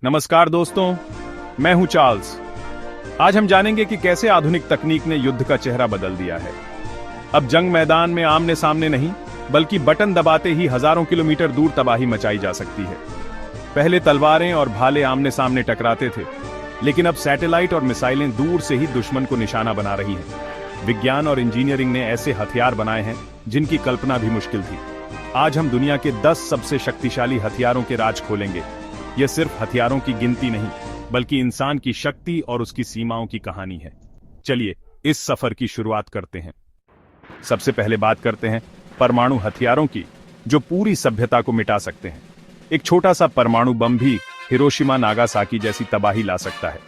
नमस्कार दोस्तों, मैं हूं चार्ल्स। आज हम जानेंगे कि कैसे आधुनिक तकनीक ने युद्ध का चेहरा बदल दिया है। अब जंग मैदान में आमने सामने नहीं, बल्कि बटन दबाते ही हजारों किलोमीटर दूर तबाही मचाई जा सकती है। पहले तलवारें और भाले आमने सामने टकराते थे, लेकिन अब सैटेलाइट और मिसाइलें दूर से ही दुश्मन को निशाना बना रही हैं। विज्ञान और इंजीनियरिंग ने ऐसे हथियार बनाए हैं जिनकी कल्पना भी मुश्किल थी। आज हम दुनिया के 10 सबसे शक्तिशाली हथियारों के राज खोलेंगे। यह सिर्फ हथियारों की गिनती नहीं, बल्कि इंसान की शक्ति और उसकी सीमाओं की कहानी है। चलिए इस सफर की शुरुआत करते हैं। सबसे पहले बात करते हैं परमाणु हथियारों की, जो पूरी सभ्यता को मिटा सकते हैं। एक छोटा सा परमाणु बम भी हिरोशिमा नागासाकी जैसी तबाही ला सकता है।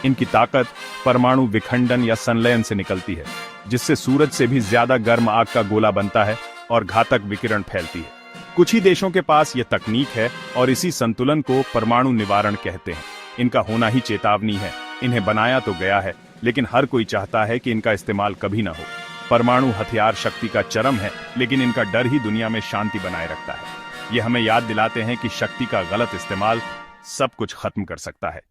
इनकी ताकत परमाणु विखंडन या संलयन से निकलती है, जिससे सूरज से भी ज्यादा गर्म आग का गोला बनता है और घातक विकिरण फैलती है। कुछ ही देशों के पास यह तकनीक है और इसी संतुलन को परमाणु निवारण कहते हैं। इनका होना ही चेतावनी है। इन्हें बनाया तो गया है, लेकिन हर कोई चाहता है कि इनका इस्तेमाल कभी ना हो। परमाणु हथियार शक्ति का चरम है, लेकिन इनका डर ही दुनिया में शांति बनाए रखता है। ये हमें याद दिलाते हैं कि शक्ति का गलत इस्तेमाल सब कुछ खत्म कर सकता है।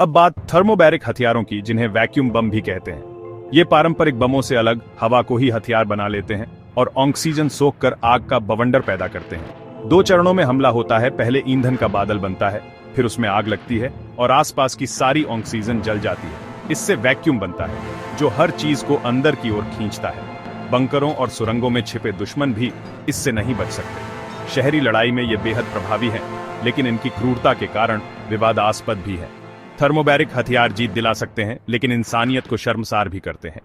अब बात थर्मोबैरिक हथियारों की, जिन्हें वैक्यूम बम भी कहते हैं। ये पारंपरिक बमों से अलग हवा को ही हथियार बना लेते हैं और ऑक्सीजन सोखकर आग का बवंडर पैदा करते हैं। 2 चरणों में हमला होता है। पहले ईंधन का बादल बनता है, फिर उसमें आग लगती है और आसपास की सारी ऑक्सीजन जल जाती है। इससे वैक्यूम बनता है, जो हर चीज को अंदर की ओर खींचता है। बंकरों और सुरंगों में छिपे दुश्मन भी इससे नहीं बच सकते। शहरी लड़ाई में ये बेहद प्रभावी है, लेकिन इनकी क्रूरता के कारण विवादास्पद भी है। थर्मोबैरिक हथियार जीत दिला सकते हैं, लेकिन इंसानियत को शर्मसार भी करते हैं।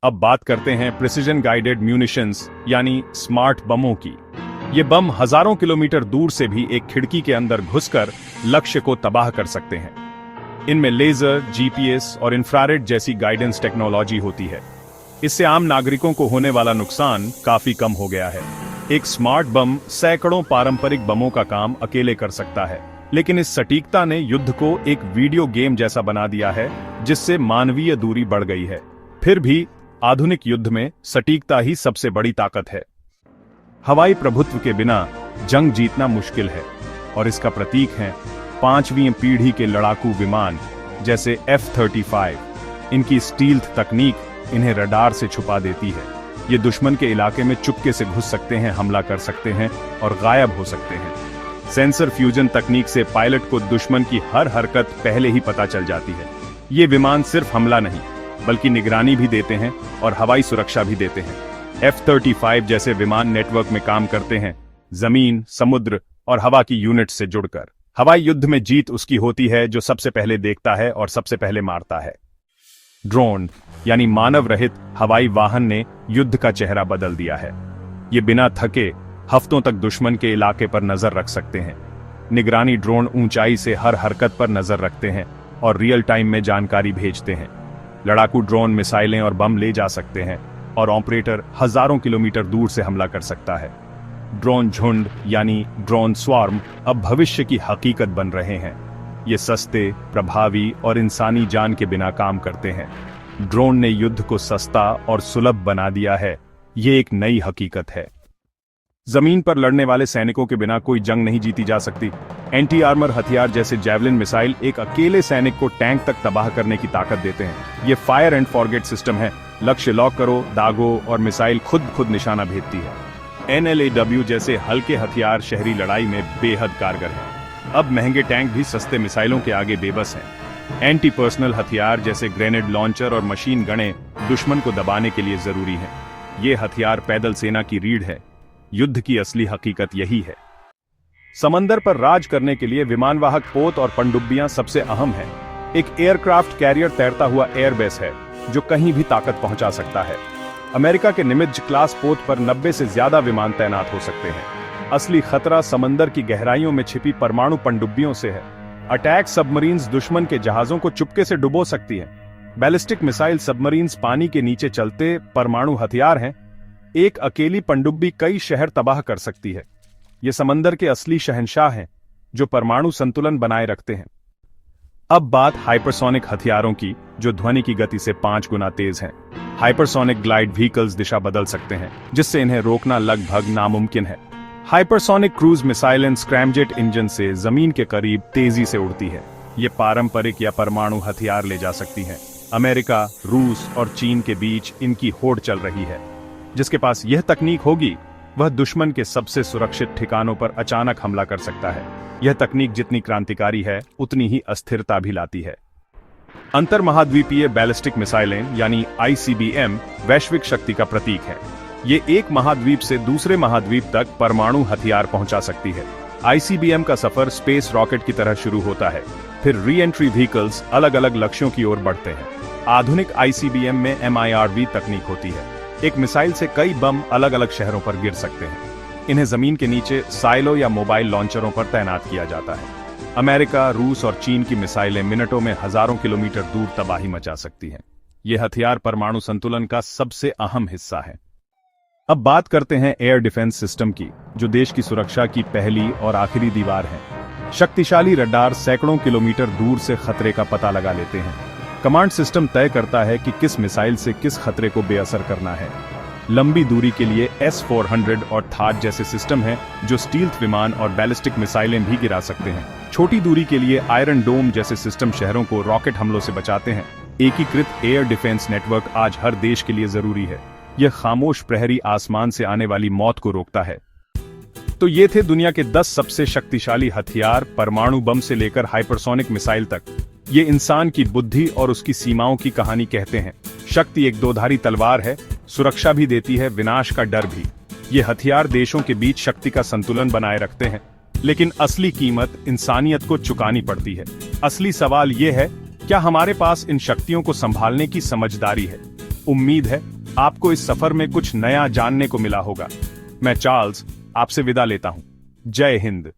अब बात करते हैं प्रिसिजन गाइडेड म्यूनिशंस यानी स्मार्ट बमों की। ये बम हजारों किलोमीटर दूर से भी एक खिड़की के अंदर घुसकर लक्ष्य को तबाह कर सकते हैं। इनमें लेजर, जीपीएस और इंफ्रारेड जैसी गाइडेंस टेक्नोलॉजी होती है। इससे आम नागरिकों को होने वाला नुकसान काफी कम हो गया है। एक स्मार्ट बम सैकड़ों पारंपरिक बमों का काम अकेले कर सकता है, लेकिन इस सटीकता ने युद्ध को एक वीडियो गेम जैसा बना दिया है, जिससे मानवीय दूरी बढ़ गई है। फिर भी आधुनिक युद्ध में सटीकता ही सबसे बड़ी ताकत है। हवाई प्रभुत्व के बिना जंग जीतना मुश्किल है, और इसका प्रतीक हैं 5वीं पीढ़ी के लड़ाकू विमान जैसे F-35। इनकी स्टील्थ तकनीक इन्हें रडार से छुपा देती है। ये दुश्मन के इलाके में चुपके से घुस सकते हैं, हमला कर सकते हैं और गायब हो सकते हैं। सेंसर फ्यूजन तकनीक से पायलट को दुश्मन की हर हरकत पहले ही पता चल जाती है। ये विमान सिर्फ हमला नहीं, बल्कि निगरानी भी देते हैं और हवाई सुरक्षा भी देते हैं। F-35 जैसे विमान नेटवर्क में काम करते हैं, जमीन, समुद्र और हवा की यूनिट से जुड़कर। हवाई युद्ध में जीत उसकी होती है जो सबसे पहले देखता है और सबसे पहले मारता है। ड्रोन यानी मानव रहित हवाई वाहन ने युद्ध का चेहरा बदल दिया है। ये बिना थके हफ्तों तक दुश्मन के इलाके पर नजर रख सकते हैं। निगरानी ड्रोन ऊंचाई से हर हरकत पर नजर रखते हैं और रियल टाइम में जानकारी भेजते हैं। लड़ाकू ड्रोन मिसाइलें और बम ले जा सकते हैं, और ऑपरेटर हजारों किलोमीटर दूर से हमला कर सकता है। ड्रोन झुंड यानी ड्रोन स्वार्म अब भविष्य की हकीकत बन रहे हैं। ये सस्ते, प्रभावी और इंसानी जान के बिना काम करते हैं। ड्रोन ने युद्ध को सस्ता और सुलभ बना दिया है। ये एक नई हकीकत है। जमीन पर लड़ने वाले सैनिकों के बिना कोई जंग नहीं जीती जा सकती। एंटी आर्मर हथियार जैसे जैवलिन मिसाइल एक अकेले सैनिक को टैंक तक तबाह करने की ताकत देते हैं। ये फायर एंड फॉरगेट सिस्टम है। लक्ष्य लॉक करो, दागो और मिसाइल खुद निशाना भेजती है। NLAW जैसे हल्के हथियार शहरी लड़ाई में बेहद कारगर हैं। अब महंगे टैंक भी सस्ते मिसाइलों के आगे बेबस हैं। एंटी पर्सनल हथियार जैसे ग्रेनेड लॉन्चर और मशीन गनें दुश्मन को दबाने के लिए जरूरी हैं। ये हथियार पैदल सेना की रीढ़ है। युद्ध की असली हकीकत यही है। समंदर पर राज करने के लिए विमानवाहक पोत और पनडुब्बियां सबसे अहम हैं। एक एयरक्राफ्ट कैरियर तैरता हुआ एयरबेस है, जो कहीं भी ताकत पहुंचा सकता है। अमेरिका के निमित्ज क्लास पोत पर 90 से ज्यादा विमान तैनात हो सकते हैं। असली खतरा समंदर की गहराइयों में छिपी परमाणु पनडुब्बियों से है। अटैक सबमरीन्स दुश्मन के जहाजों को चुपके से डुबो सकती हैं। बैलिस्टिक मिसाइल सबमरीन्स पानी के नीचे चलते परमाणु हथियार हैं। एक अकेली पनडुब्बी कई शहर तबाह कर सकती है। ये समंदर के असली शहंशाह हैं, जो परमाणु संतुलन बनाए रखते हैं। अब बात हाइपरसोनिक हथियारों की, जो ध्वनि की गति से 5 गुना तेज हैं। हाइपरसोनिक ग्लाइड व्हीकल्स दिशा बदल सकते हैं, जिससे इन्हें रोकना लगभग नामुमकिन है। Hypersonic cruise missile and scramjet engine से जमीन के करीब तेजी से उड़ती है। ये पारंपरिक या परमाणु हथियार ले जा सकती हैं। अमेरिका, रूस और चीन के बीच इनकी होड़ चल रही है। जिसके पास यह तकनीक होगी वह दुश्मन के सबसे सुरक्षित ठिकानों पर अचानक हमला कर सकता है। यह तकनीक जितनी क्रांतिकारी है उतनी ही अस्थिरता भी लाती है। अंतर्महाद्वीपीय बैलिस्टिक मिसाइलें यानी ICBM वैश्विक शक्ति का प्रतीक है। ये एक महाद्वीप से दूसरे महाद्वीप तक परमाणु हथियार पहुंचा सकती है। ICBM का सफर स्पेस रॉकेट की तरह शुरू होता है, फिर री एंट्री व्हीकल्स अलग अलग लक्ष्यों की ओर बढ़ते हैं। आधुनिक ICBM में MIRV तकनीक होती है। एक मिसाइल से कई बम अलग अलग शहरों पर गिर सकते हैं। इन्हें जमीन के नीचे साइलो या मोबाइल लॉन्चरों पर तैनात किया जाता है। अमेरिका, रूस और चीन की मिसाइलें मिनटों में हजारों किलोमीटर दूर तबाही मचा सकती हैं। ये हथियार परमाणु संतुलन का सबसे अहम हिस्सा है। अब बात करते हैं एयर डिफेंस सिस्टम की, जो देश की सुरक्षा की पहली और आखिरी दीवार है। शक्तिशाली रडार सैकड़ों किलोमीटर दूर से खतरे का पता लगा लेते हैं। कमांड सिस्टम तय करता है कि किस मिसाइल से किस खतरे को बेअसर करना है। लंबी दूरी के लिए S-400 और थाट जैसे सिस्टम हैं जो स्टील्थ विमान और बैलिस्टिक मिसाइलें भी गिरा सकते हैं। छोटी दूरी के लिए आयरन डोम जैसे सिस्टम शहरों को रॉकेट हमलों से बचाते हैं। एकीकृत एयर डिफेंस नेटवर्क आज हर देश के लिए जरूरी है। यह खामोश प्रहरी आसमान से आने वाली मौत को रोकता है। तो ये थे दुनिया के 10 सबसे शक्तिशाली हथियार, परमाणु बम से लेकर हाइपरसोनिक मिसाइल तक। ये इंसान की बुद्धि और उसकी सीमाओं की कहानी कहते हैं। शक्ति एक दोधारी तलवार है, सुरक्षा भी देती है, विनाश का डर भी। ये हथियार देशों के बीच शक्ति का संतुलन बनाए रखते हैं, लेकिन असली कीमत इंसानियत को चुकानी पड़ती है। असली सवाल ये है, क्या हमारे पास इन शक्तियों को संभालने की समझदारी है? उम्मीद है आपको इस सफर में कुछ नया जानने को मिला होगा। मैं चार्ल्स आपसे विदा लेता हूं। जय हिंद।